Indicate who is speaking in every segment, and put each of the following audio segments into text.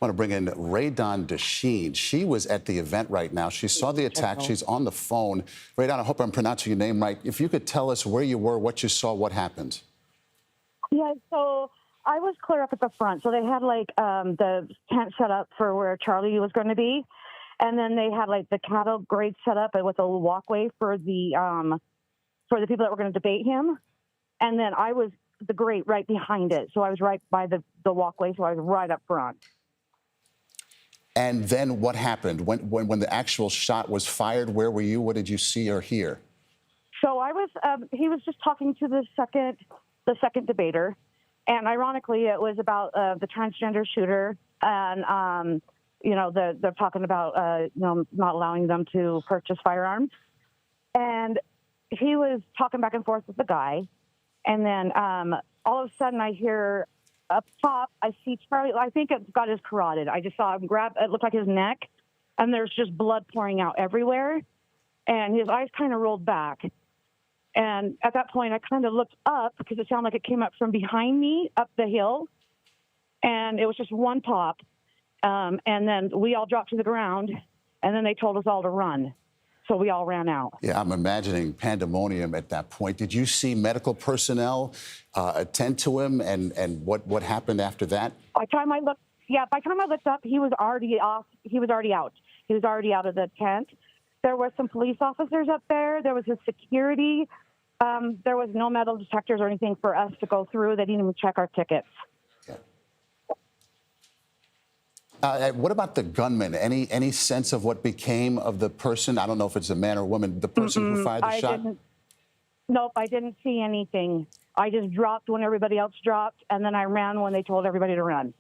Speaker 1: want to bring in Raydon DeChene. She was at the event right now. She saw the attack. She's on the phone. Raydon, I hope I'm pronouncing your name right. If you could tell us where you were, what you saw, what happened.
Speaker 2: Yeah, so I was clear up at the front. So they had the tent set up for where Charlie was going to be. And then they had the cattle grade set up with a little walkway for the people that were going to debate him. And then I was the grate right behind it. So I was right by the walkway. So I was right up front.
Speaker 1: And then what happened? When the actual shot was fired, where were you? What did you see or hear?
Speaker 2: So I was, he was just talking to the second debater. And ironically, it was about the transgender shooter. And, they're talking about, not allowing them to purchase firearms. And he was talking back and forth with the guy. And then all of a sudden I hear up top, I see Charlie. I think it got his carotid. I just saw him grab, it looked like his neck, and there's just blood pouring out everywhere. And his eyes kind of rolled back. And at that point, I kind of looked up because it sounded like it came up from behind me up the hill. And it was just one pop. And then we all dropped to the ground, and then they told us all to run. So we all ran out.
Speaker 1: Yeah, I'm imagining pandemonium at that point. Did you see medical personnel attend to him, and what happened after that?
Speaker 2: By the time I looked up, he was already off. He was already out. He was already out of the tent. There were some police officers up there. There was his security. There was no metal detectors or anything for us to go through. They didn't even check our tickets.
Speaker 1: What about the gunman? Any sense of what became of the person? I don't know if it's a man or a woman. The person who fired the shot?
Speaker 2: Nope, I didn't see anything. I just dropped when everybody else dropped, and then I ran when they told everybody to run.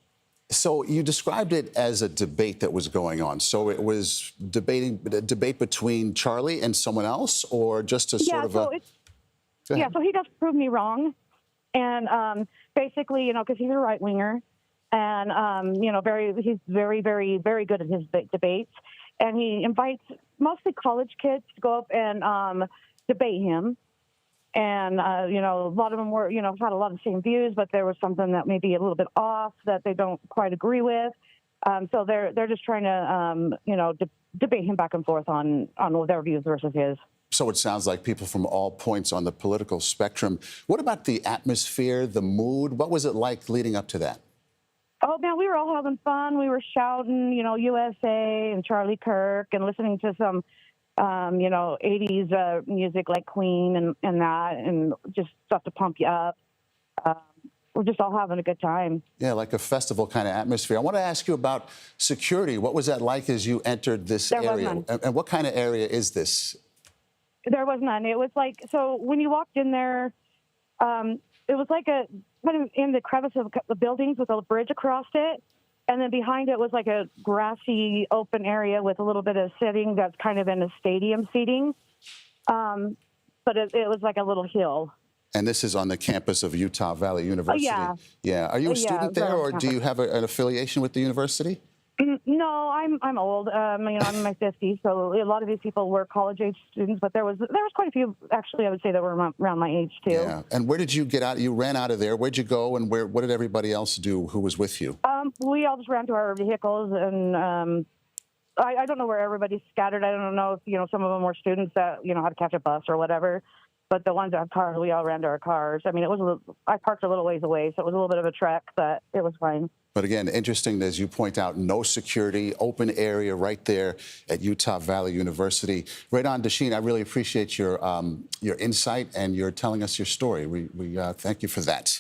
Speaker 1: So you described it as a debate that was going on. So it was a debate between Charlie and someone else, or just a sort of a...
Speaker 2: Yeah, so he just proved me wrong. And basically, because he's a right-winger, and, he's very, very, very good at his debates. And he invites mostly college kids to go up and debate him. And, a lot of them were, had a lot of the same views, but there was something that may be a little bit off that they don't quite agree with. So they're just trying to, debate him back and forth on their views versus his.
Speaker 1: So it sounds like people from all points on the political spectrum. What about the atmosphere, the mood? What was it like leading up to that?
Speaker 2: Oh, man, we were all having fun. We were shouting, USA and Charlie Kirk and listening to some, 80s music like Queen and that, and just stuff to pump you up. We're just all having a good time.
Speaker 1: Yeah, like a festival kind of atmosphere. I want to ask you about security. What was that like as you entered this area? And what kind of area is this?
Speaker 2: There was none. It was so when you walked in there, it was like a kind of in the crevice of the buildings with a bridge across it. And then behind it was like a grassy open area with a little bit of sitting that's kind of in a stadium seating. But it was like a little hill. And
Speaker 1: this is on the campus of Utah Valley University? Yeah. Are you a student there, or do you have an affiliation with the university?
Speaker 2: No, I'm old. I'm in my 50s, so a lot of these people were college-age students, but there was quite a few, actually, I would say, that were around my age, too.
Speaker 1: Yeah. And where did you get out? You ran out of there. Where'd you go, and what did everybody else do who was with you?
Speaker 2: We all just ran to our vehicles, and I don't know where everybody's scattered. I don't know if, some of them were students that, had to catch a bus or whatever. But the ones that have cars, we all ran to our cars. I mean, I parked a little ways away, so it was a little bit of a trek, but it was fine.
Speaker 1: But again, interesting, as you point out, no security, open area right there at Utah Valley University. Raydon DeChene, I really appreciate your insight and your telling us your story. We thank you for that.